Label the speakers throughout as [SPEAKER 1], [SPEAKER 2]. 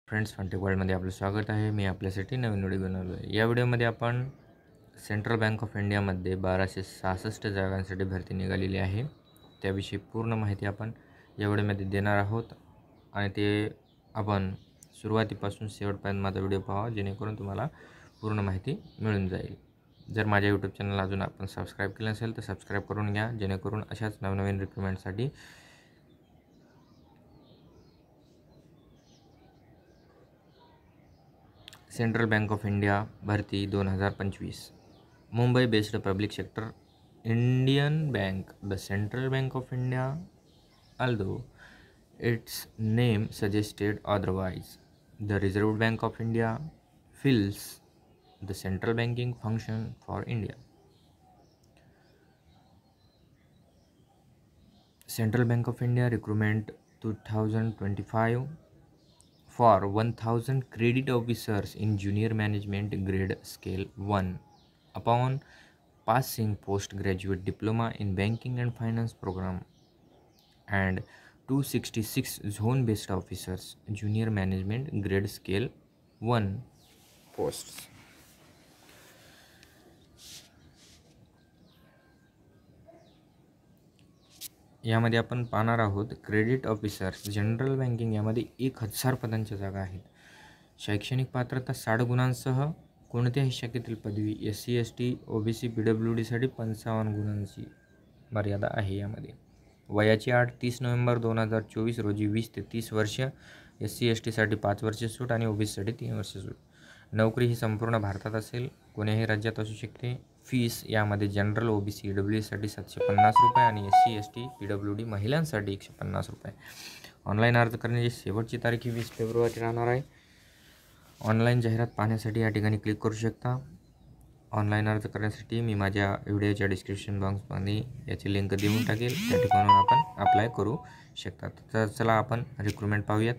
[SPEAKER 1] Friends, फंटेक वर्ल्डमध्ये आपलं स्वागत आहे. मी आपल्यासाठी नवीन व्हिडिओ बनवलो आहे. या व्हिडिओमध्ये आपण सेंट्रल बँक ऑफ इंडियामध्ये 1266 जागांसाठी भरती निघालेली आहे, त्याविषयी पूर्ण माहिती आपण या व्हिडिओमध्ये देणार आहोत. आणि ते आपण सुरुवातीपासून शेवटपर्यंत माझा व्हिडिओ पाहा, जेणेकरून तुम्हाला पूर्ण माहिती मिळून जाईल. जर माझ्या यूट्यूब चॅनल अजून आपण सबस्क्राईब केलं नसेल तर सबस्क्राईब करून घ्या, जेणेकरून अशाच नवनवीन रिक्रुटमेंटसाठी सेंट्रल बँक ऑफ इंडिया भरती 2025 Mumbai based public sector Indian bank. The central bank of India, although its name suggested otherwise, the Reserve Bank of India fills the central banking function for India. Central Bank of India recruitment 2025 for 1000 credit officers in junior management grade scale 1 upon passing postgraduate diploma in banking and finance program, and 266 zone based officers junior management grade scale 1 posts. यामध्ये आपण पाहणार आहोत credit officer general banking, यामध्ये 1000 पदांच्या जागा आहेत. शैक्षणिक पात्रता 60 गुणांसह कोणत्याही शाखेतील पदवी, SC ST OBC PWD साठी 55 गुणांची मर्यादा आहे. यामध्ये वयाची अट 30 नोव्हेंबर 2024 रोजी 20 ते 30 वर्ष, SC ST साठी 5 वर्षे सूट आणि OBC साठी 3 वर्षे सूट. नोकरी ही संपूर्ण भारतात असेल, कोणत्याही राज्यात असू शकते. फीस यामध्ये जनरल OBC EWS साठी 750 रुपये आणि SC ST PWD महिलांसाठी 150 रुपये. ऑनलाईन अर्ज करण्याची शेवटची तारीख 20 फेब्रुवारी राहणार आहे. ऑनलाईन जाहिरात पाहण्यासाठी या ठिकाणी क्लिक करू शकता. ऑनलाईन अर्ज करण्यासाठी मी माझ्या व्हिडिओच्या डिस्क्रिप्शन बॉक्समध्ये याची लिंक देऊन टाकेल, त्या ठिकाणी आपण अप्लाय करू शकता. तर चला आपण रिक्रुटमेंट पाहूयात.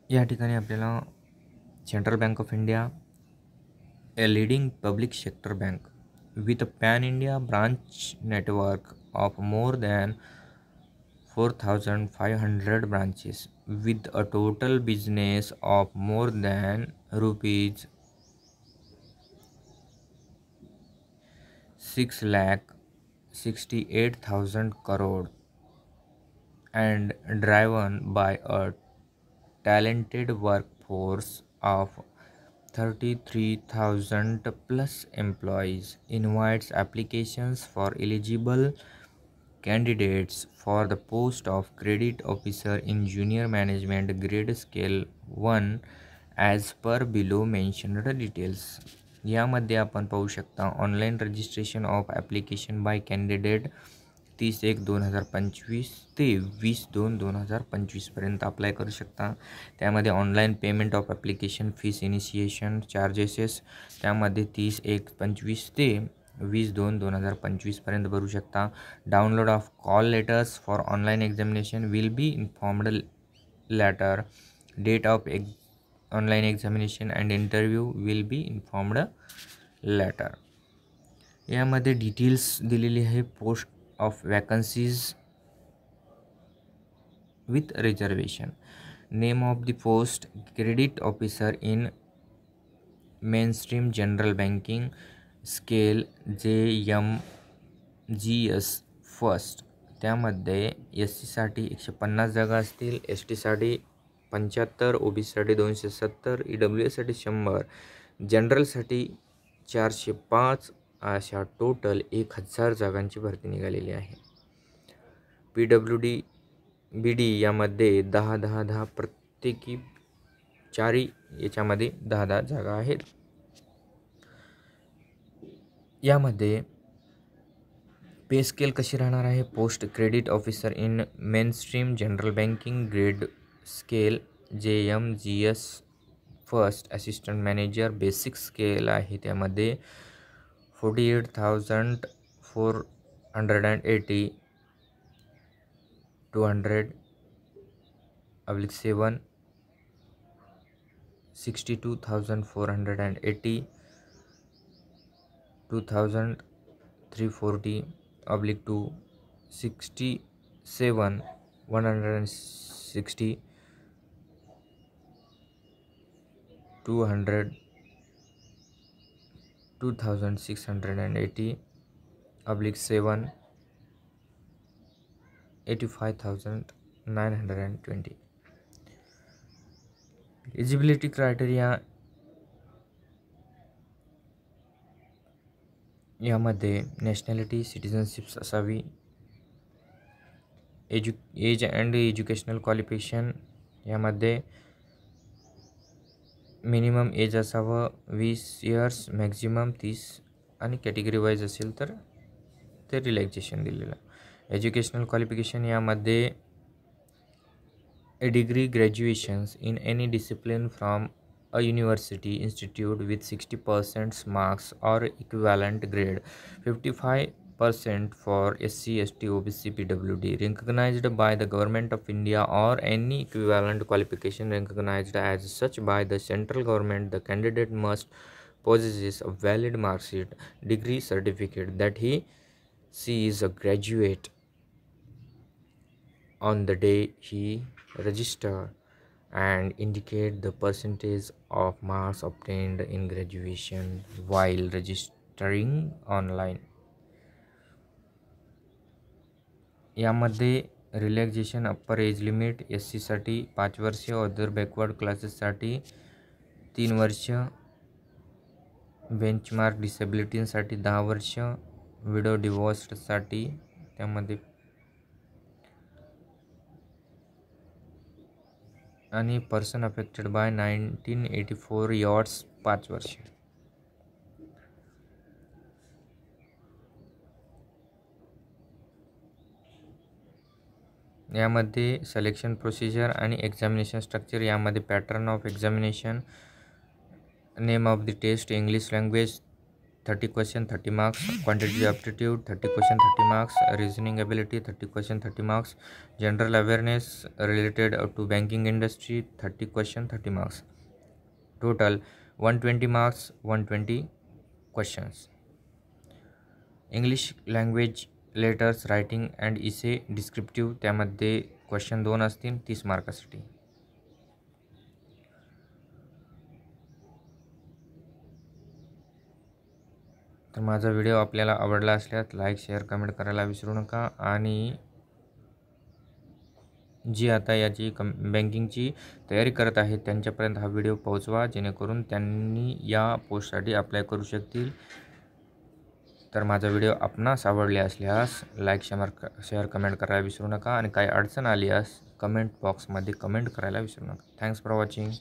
[SPEAKER 1] या ठिकाणी आपल्याला central bank of India, a leading public sector bank with a pan-India branch network of more than 4,500 branches, with a total business of more than rupees 6,68,000 crore, and driven by a talented workforce of 33,000 plus employees, invites applications for eligible candidates for the post of credit officer in junior management grade scale 1 as per below mentioned details. यामध्ये आपण पाहू शकता online registration of application by candidate 30/1/2025 ते 20/2/2025 पर्यंत apply करू शकता. त्यामध्ये online payment of application fees initiation charges त्यामध्ये 30/1/25 ते 20/2/2025 पर्यंत भरू शकता. Download of call letters for online examination will be informed later. Date of online examination and interview will be informed later. यामध्ये डिटेल्स दिलेली आहे. Post of vacancies with reservation. Name of the post credit officer in mainstream general banking scale JMGS first. त्यामध्ये SC साठी 150 जागा असतील, ST साठी 75, OBC साठी 270, EWS साठी 100, जनरलसाठी 405, अशा टोटल 1000 जागांची भरती निघालेली आहे. PWD BD यामध्ये 10 प्रत्येकी 4 याच्यामध्ये 10 जागा आहेत. यामध्ये पे स्केल कशी राहणार आहे. Post credit officer in mainstream general banking grade scale JMGS first. Assistant manager basic scale आहे, त्यामध्ये 48,480, 200/7, 62,480, 2,340/2, 67,160, 200, 2,680/7, 85,920. एलिजिबिलिटी क्रायटेरिया यामध्ये नॅशनॅलिटी सिटिझनशिप्स असावी, एज अँड एज्युकेशनल क्वालिफिकेशन यामध्ये मिनिमम एज असावं 20 इयर्स, मॅक्झिमम 30, आणि कॅटेगरी वाईज असेल तर ते रिलॅक्सेशन दिलेलं. एज्युकेशनल क्वालिफिकेशन यामध्ये a degree graduations in any discipline from a university institute with 60% marks or equivalent grade, 55% for SC, ST, OBC, PWD, recognized by the Government of India, or any equivalent qualification recognized as such by the central government. The candidate must possess a valid mark sheet, degree certificate that she is a graduate on the day he register, and indicate the percentage of marks obtained in graduation while registering online. यामध्ये relaxation upper age limit SC साठी 5 वर्ष, other backward क्लासेससाठी 3 वर्ष, benchmark डिसेबिलिटीसाठी 10 वर्ष, widow डिवोर्स्डसाठी त्यामध्ये आणि person affected by 1984 years 5 वर्ष. यामध्ये selection procedure आणि एक्झामिनेशन स्ट्रक्चर यामध्ये pattern of examination, name of the test, English language 30 question 30 marks, quantity aptitude 30 question 30 marks, reasoning ability 30 question 30 marks, general awareness related to banking industry 30 question 30 marks. Total 120 marks, 120 questions. English language letters, writing and इसे descriptive त्यामध्ये question 2 असतील 30 मार्कासाठी. तर माझा video आपल्याला आवडला असल्यास like, share, comment करायला विसरू नका. आणि जी आता याची बँकिंगची तयारी करत आहेत त्यांच्यापर्यंत हा व्हिडिओ पोहोचवा, जेणेकरून त्यांनी या पोस्टसाठी अप्लाय करू शकतील. तर माझा व्हिडिओ आपणास आवडले असल्यास लाईक, शेअर, कमेंट करायला विसरू नका. आणि काही अडचण आली कमेंट बॉक्समध्ये कमेंट करायला विसरू नका. Thanks for watching.